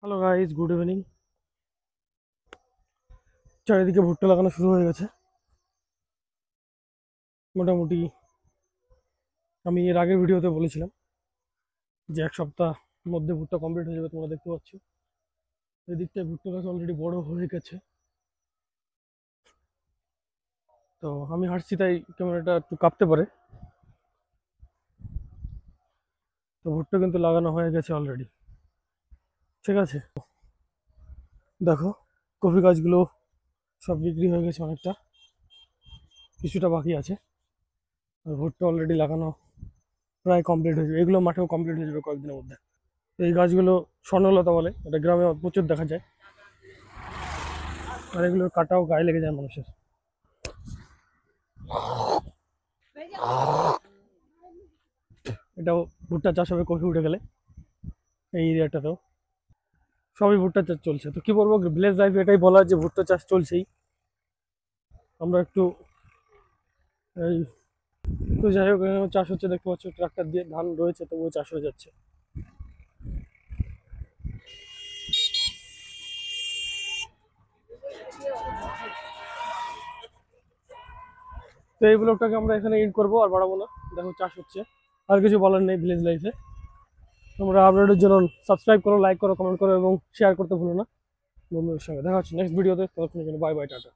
Hello guys, good evening. চারিদিকে ভুট্টা লাগানো শুরু হয়ে গেছে মোটামুটি। আমি এর আগের ভিডিওতে বলেছিলাম যে এক সপ্তাহ মধ্যে ভুট্টা কমপ্লিট হয়ে যাবে। তোমরা দেখতে পাচ্ছ এদিকটায় ভুট্টা গাছ অলরেডি বড় হয়ে গেছে। তো আমি হাঁটছি তাই ক্যামেরাটা একটু কাঁপতে পারে। তো ভুট্টা কিন্তু লাগানো হয়ে গেছে অলরেডি, ঠিক আছে। দেখো, কফি গাছগুলো সব বিক্রি হয়ে গেছে, অনেকটা, কিছুটা বাকি আছে। আর ভুট্টা অলরেডি লাগানো প্রায় কমপ্লিট হয়ে যাবে। এগুলো মাঠেও কমপ্লিট হয়ে যাবে কয়েকদিনের মধ্যে। এই গাছগুলো স্বর্ণলতা বলে, এটা গ্রামে প্রচুর দেখা যায়। আর এগুলোর কাটাও গায়ে লেগে যায় মানুষের। এটাও ভুট্টা চাষ হবে কফি উঠে গেলে। এই এরিয়াটাতেও সবই ভুট্টা চাষ চলছে। তো কি বলবো, ভিলেজ লাইফ এটাই বলা যে ভুট্টা চাষ চলছেই। আমরা একটু এই, তো যাই হোক, এখানেও চাষ হচ্ছে, দেখতে পাচ্ছ ট্রাক্টর দিয়ে, ধান রয়েছে তবুও চাষ হয়ে যাচ্ছে। তো এই ব্লগটাকে আমরা এখানে এন্ড করবো, আর বাড়াবো না। দেখো চাষ হচ্ছে, আর কিছু বলার নেই ভিলেজ লাইফে। তোমরা আপডেটের জন্য সাবস্ক্রাইব করো, লাইক করো, কমেন্ট করো এবং শেয়ার করতে ভুলো না বন্ধুদের সঙ্গে। দেখা হচ্ছে নেক্সট ভিডিওতে। ততক্ষণের জন্য বাই বাই, টাটা।